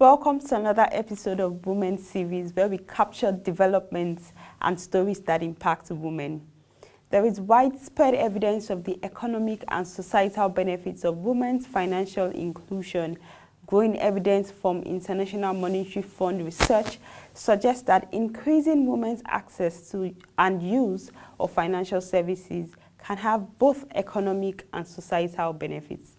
Welcome to another episode of Women Series, where we capture developments and stories that impact women. There is widespread evidence of the economic and societal benefits of women's financial inclusion. Growing evidence from International Monetary Fund research suggests that increasing women's access to and use of financial services can have both economic and societal benefits.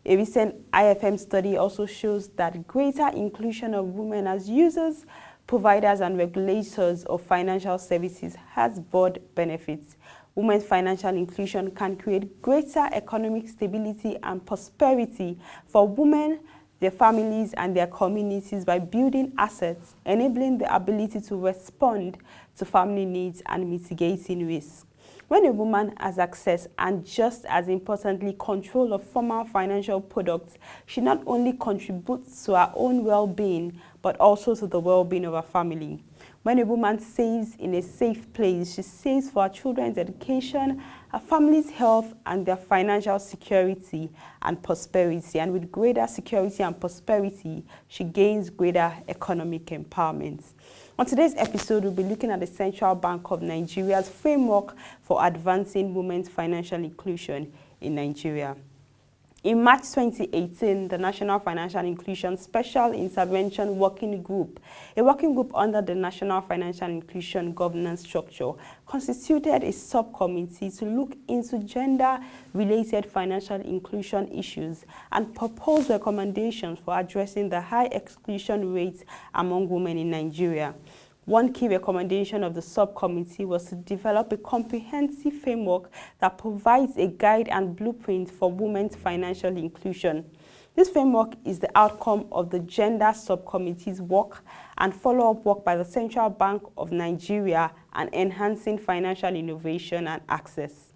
A recent IFM study also shows that greater inclusion of women as users, providers, and regulators of financial services has broad benefits. Women's financial inclusion can create greater economic stability and prosperity for women, their families, and their communities by building assets, enabling the ability to respond to family needs and mitigating risks. When a woman has access and, just as importantly, control of formal financial products, she not only contributes to her own well-being, but also to the well-being of her family. When a woman saves in a safe place, she saves for her children's education, her family's health, and their financial security and prosperity. And with greater security and prosperity, she gains greater economic empowerment. On today's episode, we'll be looking at the Central Bank of Nigeria's framework for advancing women's financial inclusion in Nigeria. In March 2018, the National Financial Inclusion Special Intervention Working Group, a working group under the National Financial Inclusion Governance Structure, constituted a subcommittee to look into gender-related financial inclusion issues and propose recommendations for addressing the high exclusion rates among women in Nigeria. One key recommendation of the subcommittee was to develop a comprehensive framework that provides a guide and blueprint for women's financial inclusion. This framework is the outcome of the Gender Subcommittee's work and follow-up work by the Central Bank of Nigeria and enhancing financial innovation and access.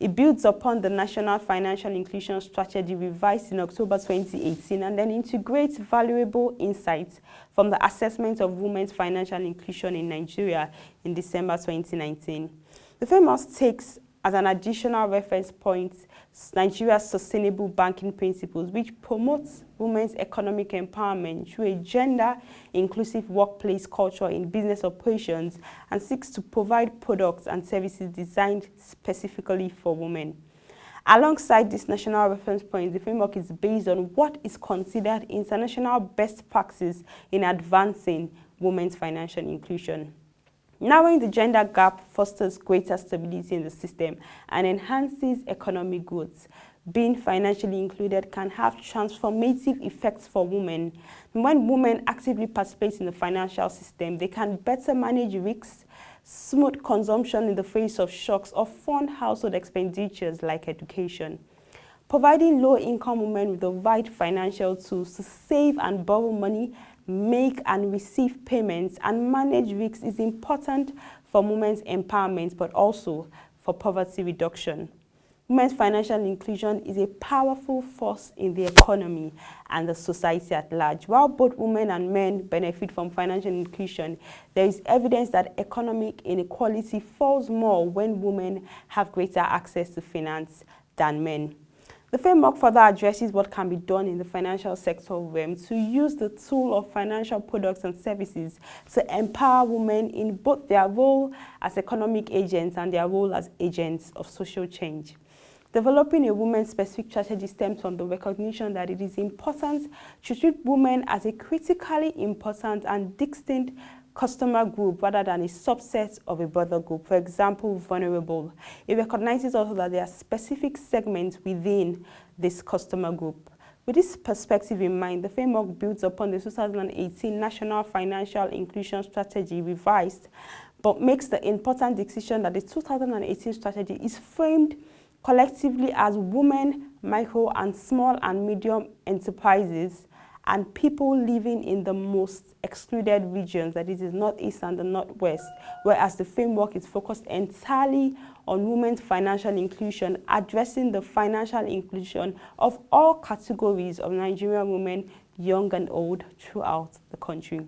It builds upon the National Financial Inclusion Strategy revised in October 2018 and then integrates valuable insights from the assessment of women's financial inclusion in Nigeria in December 2019. The framework takes as an additional reference point Nigeria's sustainable banking principles, which promotes women's economic empowerment through a gender-inclusive workplace culture in business operations and seeks to provide products and services designed specifically for women. Alongside this national reference point, the framework is based on what is considered international best practice in advancing women's financial inclusion. Narrowing the gender gap fosters greater stability in the system and enhances economic growth. Being financially included can have transformative effects for women. When women actively participate in the financial system, they can better manage risks, smooth consumption in the face of shocks, or fund household expenditures like education. Providing low-income women with the right financial tools to save and borrow money, make and receive payments, and manage risks is important for women's empowerment, but also for poverty reduction. Women's financial inclusion is a powerful force in the economy and the society at large. While both women and men benefit from financial inclusion, there is evidence that economic inequality falls more when women have greater access to finance than men. The framework further addresses what can be done in the financial sector realm to use the tool of financial products and services to empower women in both their role as economic agents and their role as agents of social change. Developing a women-specific strategy stems from the recognition that it is important to treat women as a critically important and distinct customer group rather than a subset of a broader group, for example, vulnerable. It recognizes also that there are specific segments within this customer group. With this perspective in mind, the framework builds upon the 2018 National Financial Inclusion Strategy revised, but makes the important decision that the 2018 strategy is framed collectively as women, micro and small and medium enterprises, and people living in the most excluded regions, that is the Northeast and the Northwest, whereas the framework is focused entirely on women's financial inclusion, addressing the financial inclusion of all categories of Nigerian women, young and old, throughout the country.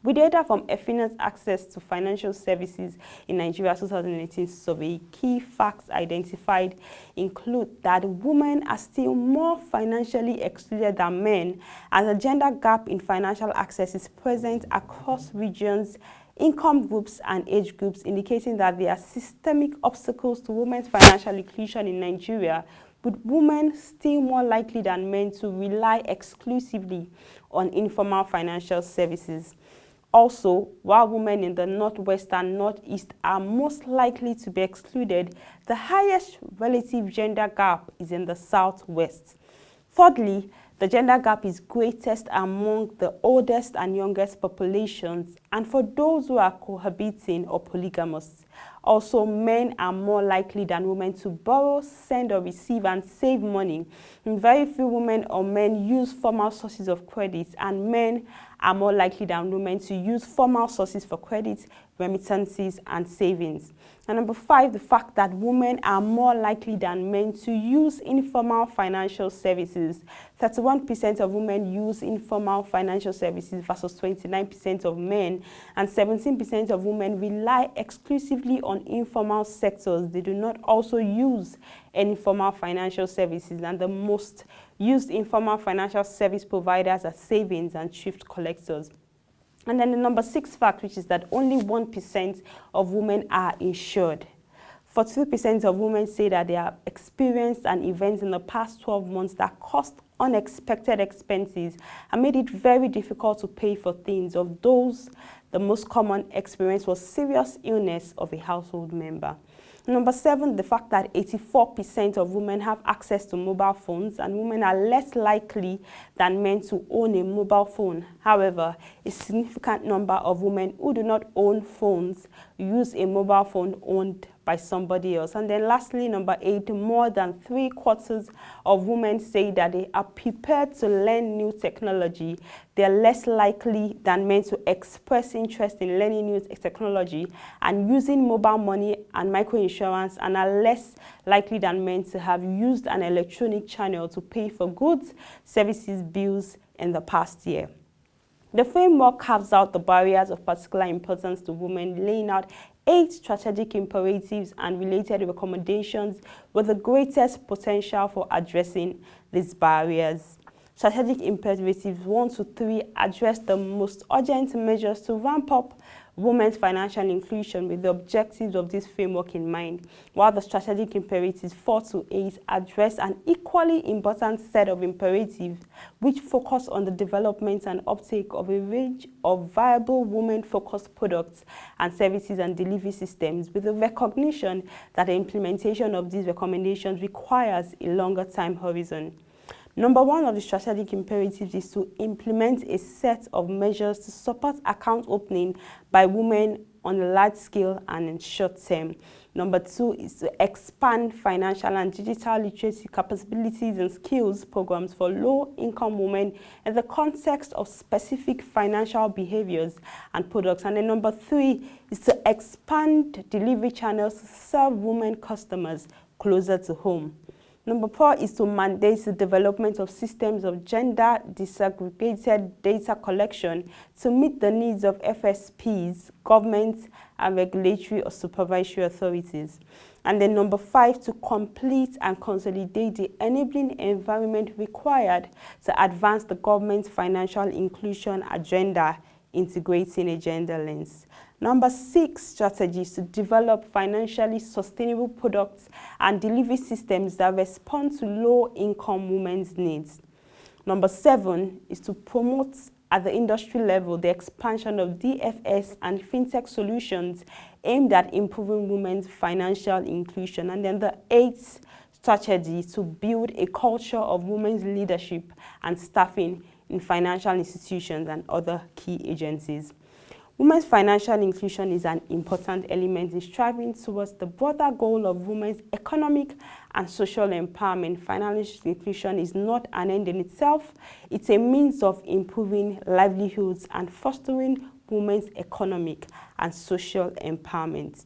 With data from Efina's Access to Financial Services in Nigeria 2018 survey, key facts identified include that women are still more financially excluded than men, and the gender gap in financial access is present across regions, income groups, and age groups, indicating that there are systemic obstacles to women's financial inclusion in Nigeria, with women still more likely than men to rely exclusively on informal financial services. Also, while women in the Northwest and Northeast are most likely to be excluded, the highest relative gender gap is in the Southwest. Thirdly, the gender gap is greatest among the oldest and youngest populations and for those who are cohabiting or polygamous. Also, men are more likely than women to borrow, send or receive and save money. Very few women or men use formal sources of credit, and men are more likely than women to use formal sources for credit, remittances, and savings. And number 5, the fact that women are more likely than men to use informal financial services. 31% of women use informal financial services versus 29% of men, and 17% of women rely exclusively on informal sectors. They do not also use any formal financial services, and the most used informal financial service providers are savings and thrift collectors. And then the number 6 fact, which is that only 1% of women are insured. 42% of women say that they have experienced an event in the past 12 months that caused unexpected expenses and made it very difficult to pay for things. Of those, the most common experience was serious illness of a household member. Number 7, the fact that 84% of women have access to mobile phones, and women are less likely than men to own a mobile phone. However, a significant number of women who do not own phones use a mobile phone owned by somebody else. And then lastly, number 8, more than 3/4 of women say that they are prepared to learn new technology. They are less likely than men to express interest in learning new technology and using mobile money and microinsurance, and are less likely than men to have used an electronic channel to pay for goods, services, bills in the past year. The framework carves out the barriers of particular importance to women, laying out 8 strategic imperatives and related recommendations with the greatest potential for addressing these barriers. Strategic imperatives 1 to 3 address the most urgent measures to ramp up women's financial inclusion with the objectives of this framework in mind, while the strategic imperatives 4 to 8 address an equally important set of imperatives which focus on the development and uptake of a range of viable women-focused products and services and delivery systems, with the recognition that the implementation of these recommendations requires a longer time horizon. Number 1 of the strategic imperatives is to implement a set of measures to support account opening by women on a large scale and in short term. Number 2 is to expand financial and digital literacy capabilities and skills programs for low-income women in the context of specific financial behaviors and products. And then number 3 is to expand delivery channels to serve women customers closer to home. Number 4 is to mandate the development of systems of gender disaggregated data collection to meet the needs of FSPs, government, and regulatory or supervisory authorities. And then number 5, to complete and consolidate the enabling environment required to advance the government's financial inclusion agenda, integrating a gender lens. Number 6 strategy is to develop financially sustainable products and delivery systems that respond to low-income women's needs. Number 7 is to promote at the industry level the expansion of DFS and fintech solutions aimed at improving women's financial inclusion. And then the 8th strategy is to build a culture of women's leadership and staffing in financial institutions and other key agencies. Women's financial inclusion is an important element in striving towards the broader goal of women's economic and social empowerment. Financial inclusion is not an end in itself. It's a means of improving livelihoods and fostering women's economic and social empowerment.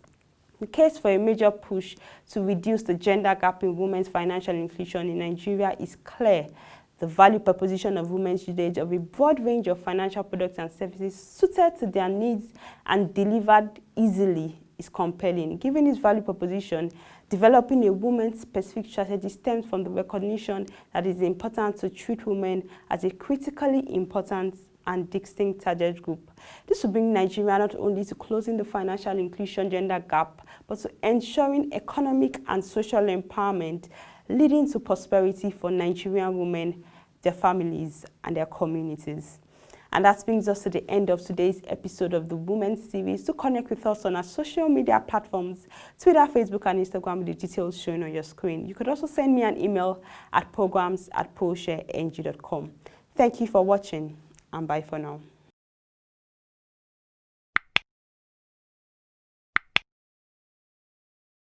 The case for a major push to reduce the gender gap in women's financial inclusion in Nigeria is clear. The value proposition of women's usage of a broad range of financial products and services suited to their needs and delivered easily is compelling. Given its value proposition, developing a woman-specific strategy stems from the recognition that it is important to treat women as a critically important and distinct target group. This will bring Nigeria not only to closing the financial inclusion gender gap, but to ensuring economic and social empowerment, leading to prosperity for Nigerian women, their families, and their communities. And that brings us to the end of today's episode of the Women's Series. To connect with us on our social media platforms, Twitter, Facebook, and Instagram with the details showing on your screen. You could also send me an email at programs@proshareng.com. Thank you for watching, and bye for now.